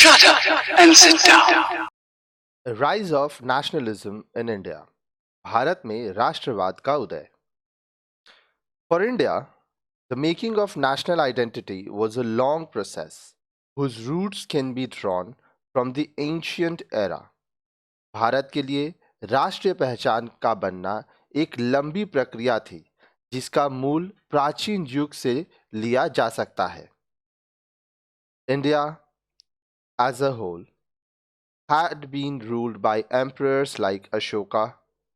Shut up and sit down. Rise of nationalism in India, Bharat में राष्ट्रवाद का उदय। For India, the making of national identity was a long process whose roots can be drawn from the ancient era. Bharat के लिए राष्ट्रीय पहचान का बनना एक लंबी प्रक्रिया थी जिसका मूल प्राचीन युग से लिया जा सकता है। India as a whole had been ruled by emperors like Ashoka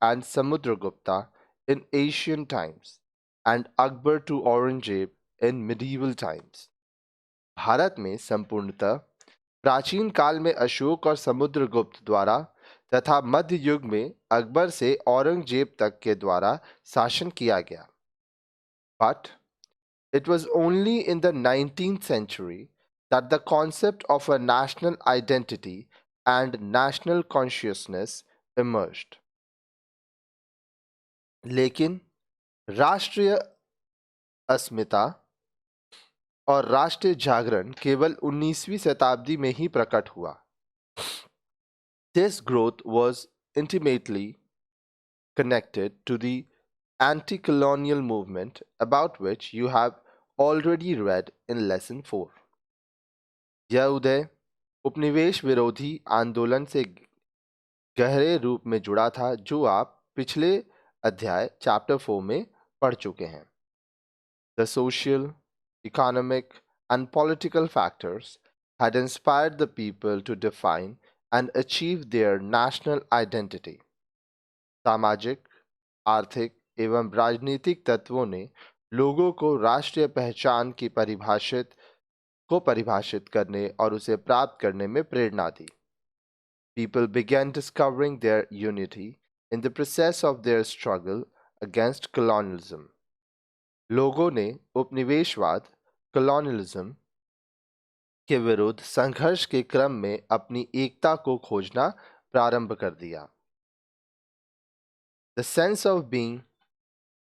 and Samudragupta in ancient times and Akbar to Aurangzeb in medieval times. Bharat में संपूर्णतः प्राचीन काल में अशोक और समुद्रगुप्त द्वारा तथा मध्य युग में अकबर से औरंगजेब तक के द्वारा शासन किया गया। But it was only in the 19th century that the concept of a national identity and national consciousness emerged. लेकिन राष्ट्रीय अस्मिता और राष्ट्रीय जागरण केवल 19वीं शताब्दी में ही प्रकट हुआ। This growth was intimately connected to the anti-colonial movement about which you have already read in lesson 4. यह उदय उपनिवेश विरोधी आंदोलन से गहरे रूप में जुड़ा था जो आप पिछले अध्याय चैप्टर 4 में पढ़ चुके हैं। The social, economic and political factors had inspired the people to define and achieve their national identity. सामाजिक, आर्थिक एवं राजनीतिक तत्वों ने लोगों को राष्ट्रीय पहचान की परिभाषित करने और उसे प्राप्त करने में प्रेरणा दी। People began discovering their unity in the process of their struggle against colonialism. लोगों ने उपनिवेशवाद colonialism के विरुद्ध संघर्ष के क्रम में अपनी एकता को खोजना प्रारंभ कर दिया। The sense of being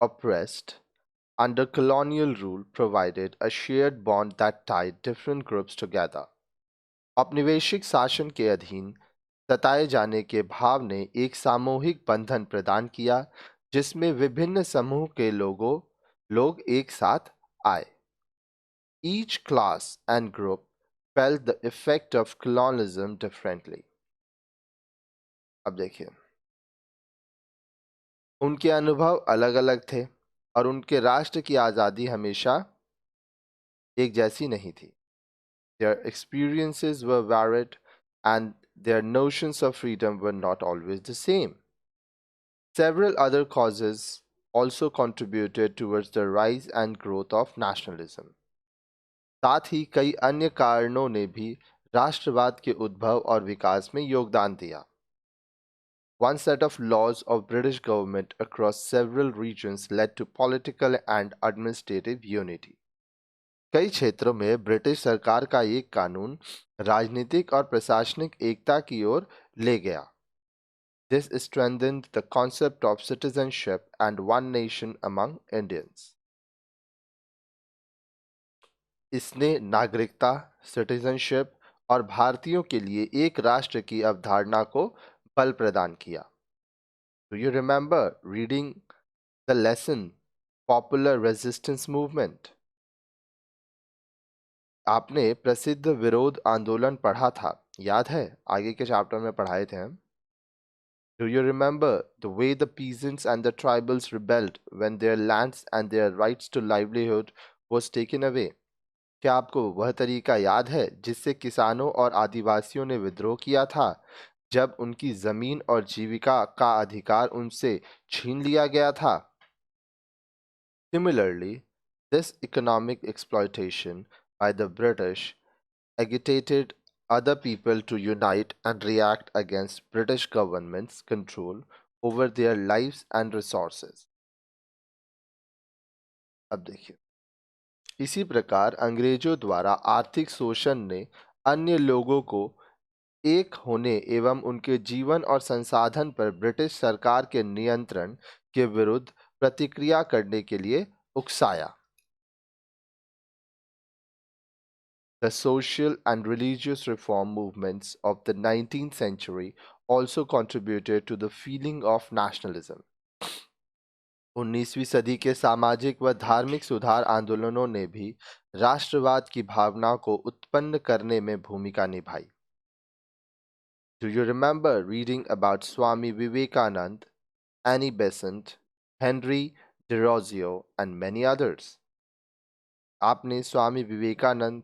oppressed under colonial rule provided a shared bond that tied different groups together. औपनिवेशिक शासन के अधीन सताए जाने के भाव ने एक सामूहिक बंधन प्रदान किया जिसमें विभिन्न समूह के लोग एक साथ आए। Each class and group felt the effect of colonialism differently. अब देखिए, उनके अनुभव अलग अलग थे और उनके राष्ट्र की आज़ादी हमेशा एक जैसी नहीं थी। Their experiences were varied and their notions of freedom were not always the same. Several other causes also contributed towards the rise and growth of nationalism. साथ ही कई अन्य कारणों ने भी राष्ट्रवाद के उद्भव और विकास में योगदान दिया। One set of laws of British government across several regions led to political and administrative unity. कई क्षेत्रों में ब्रिटिश सरकार का एक कानून राजनीतिक और प्रशासनिक एकता की ओर ले गया। This strengthened the concept of citizenship and one nation among Indians. इसने नागरिकता, सिटीजनशिप और भारतीयों के लिए एक राष्ट्र की अवधारणा को बल प्रदान किया। Do you remember reading the lesson Popular Resistance Movement? आपने प्रसिद्ध विरोध आंदोलन पढ़ा था, याद है? आगे के चैप्टर में पढ़ाए थे हम। Do you remember the way the peasants and the tribals rebelled when their lands and their rights to livelihood was taken away? क्या आपको वह तरीका याद है जिससे किसानों और आदिवासियों ने विद्रोह किया था जब उनकी जमीन और जीविका का अधिकार उनसे छीन लिया गया था? Similarly, this economic exploitation by the British agitated other people to unite and react against British government's control over their lives and resources. अब देखिए, इसी प्रकार अंग्रेजों द्वारा आर्थिक शोषण ने अन्य लोगों को एक होने एवं उनके जीवन और संसाधन पर ब्रिटिश सरकार के नियंत्रण के विरुद्ध प्रतिक्रिया करने के लिए उकसाया। The social and religious reform movements of the 19th century also contributed to the feeling of nationalism. 19वीं सदी के सामाजिक व धार्मिक सुधार आंदोलनों ने भी राष्ट्रवाद की भावना को उत्पन्न करने में भूमिका निभाई. Do you remember reading about Swami Vivekanand, Annie Besant, Henry Derozio and many others? आपने Swami Vivekananda,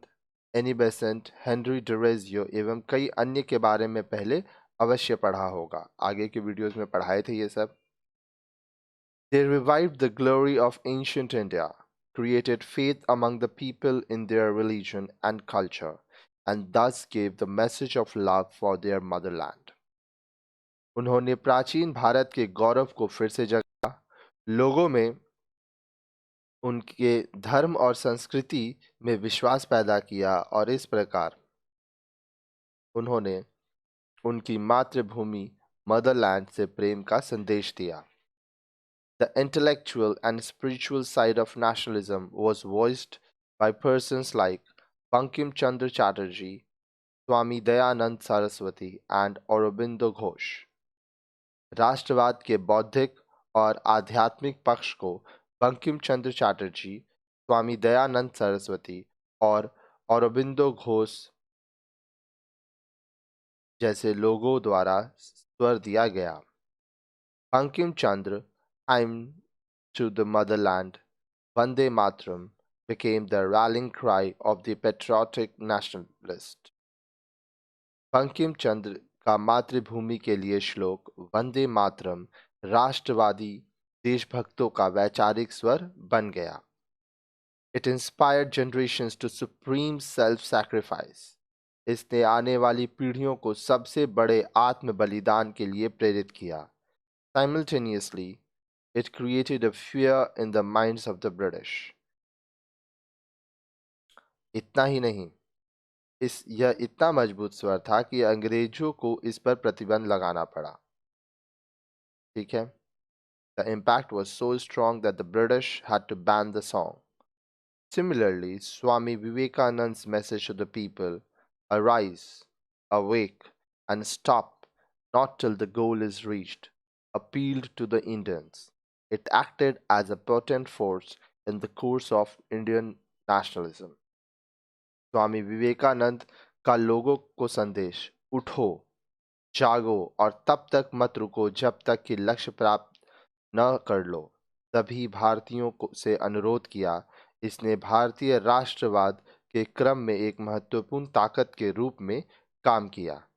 Annie Besant, Henry Derozio एवं कई अन्य के बारे में पहले अवश्य पढ़ा होगा. आगे के वीडियोस में पढ़ाए थे ये सब. They revived the glory of ancient India, created faith among the people in their religion and culture, and thus gave the message of love for their motherland. उन्होंने प्राचीन भारत के गौरव को फिर से जगाया, लोगों में उनके धर्म और संस्कृति में विश्वास पैदा किया और इस प्रकार उन्होंने उनकी मातृभूमि मदरलैंड से प्रेम का संदेश दिया. The intellectual and spiritual side of nationalism was voiced by persons like Bankim Chandra Chatterjee, Swami Dayanand Saraswati and Aurobindo Ghosh. राष्ट्रवाद के बौद्धिक और आध्यात्मिक पक्ष को बंकिम चंद्र चटर्जी, स्वामी दयानंद सरस्वती और औरोबिंदो घोष जैसे लोगों द्वारा स्वर दिया गया. Bankim Chandra, "I'm to the motherland, Vande Mataram" became the rallying cry of the patriotic nationalist. Bankim Chandra का मातृभूमि के लिए श्लोक वंदे मातरम राष्ट्रवादी देशभक्तों का वैचारिक स्वर बन गया. It inspired generations to supreme self-sacrifice. इसने आने वाली पीढ़ियों को सबसे बड़े आत्म बलिदान के लिए प्रेरित किया. Simultaneously, it created a fear in the minds of the British. इतना ही नहीं, यह इतना मजबूत स्वर था कि अंग्रेजों को इस पर प्रतिबंध लगाना पड़ा. ठीक है. The impact was so strong that the British had to ban the song. Similarly, Swami Vivekananda's message to the people, "Arise, awake, and stop not till the goal is reached," appealed to the Indians. It acted as a potent force in the course of Indian nationalism. Swami Vivekananda का लोगों को संदेश, उठो, जागो और तब तक मत रुको जब तक कि लक्ष्य प्राप्त न कर लो, तभी भारतीयों से अनुरोध किया. इसने भारतीय राष्ट्रवाद के क्रम में एक महत्वपूर्ण ताकत के रूप में काम किया.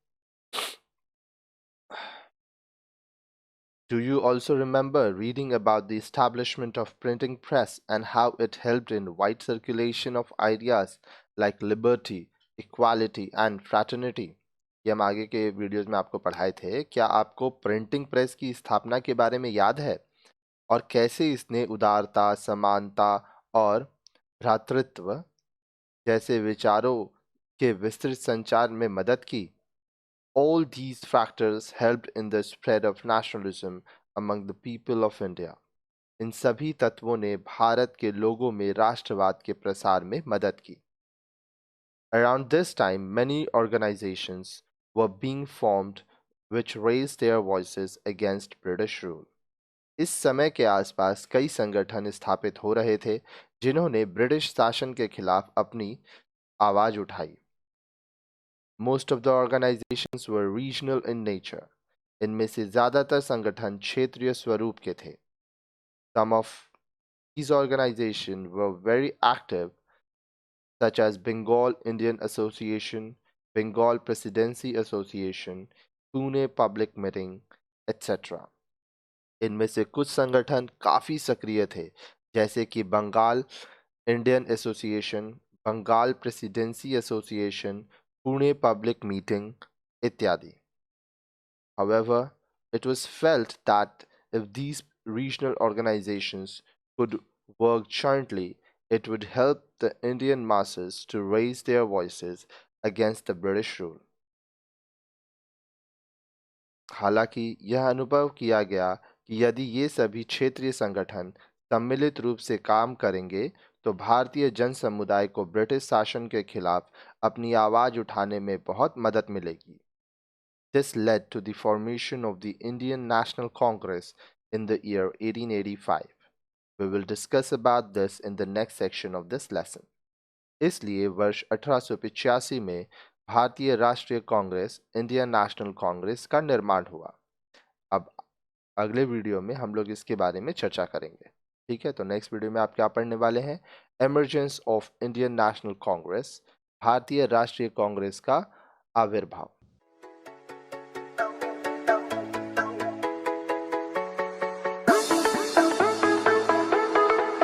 Do you also remember reading about the establishment of printing press and how it helped in wide circulation of ideas like liberty, equality and fraternity? ये हम आगे के वीडियोस में आपको पढ़ाए थे. क्या आपको प्रिंटिंग प्रेस की स्थापना के बारे में याद है और कैसे इसने उदारता, समानता और भ्रातृत्व जैसे विचारों के विस्तृत संचार में मदद की? All these factors helped in the spread of nationalism among the people of India. इन सभी तत्वों ने भारत के लोगों में राष्ट्रवाद के प्रसार में मदद की. Around this time, many organizations were being formed which raised their voices against British rule. इस समय के आसपास कई संगठन स्थापित हो रहे थे जिन्होंने ब्रिटिश शासन के खिलाफ अपनी आवाज उठाई. Most of the organizations were regional in nature. इनमें से ज़्यादातर संगठन क्षेत्रीय स्वरूप के थे. Some of these organizations were very active, such as Bengal Indian Association, Bengal Presidency Association, Pune Public Meeting, etc. इनमें से कुछ संगठन काफ़ी सक्रिय थे, जैसे कि Bengal Indian Association, Bengal Presidency Association, Pune public meeting इत्यादि. However, it was felt that if these regional organizations could work jointly, it would help the Indian masses to raise their voices against the British rule. हालांकि यह अनुभव किया गया कि यदि ये सभी क्षेत्रीय संगठन सम्मिलित रूप से काम करेंगे तो भारतीय जन समुदाय को ब्रिटिश शासन के खिलाफ अपनी आवाज उठाने में बहुत मदद मिलेगी। This led to the formation of the Indian National Congress in the year 1885. We will discuss about this in the next section of this lesson. इसलिए वर्ष 1885 में भारतीय राष्ट्रीय कांग्रेस इंडियन नेशनल कांग्रेस का निर्माण हुआ। अब अगले वीडियो में हम लोग इसके बारे में चर्चा करेंगे। ठीक है, तो नेक्स्ट वीडियो में आप क्या पढ़ने वाले हैं? Emergence of Indian national Congress, भारतीय राष्ट्रीय कांग्रेस का आविर्भाव।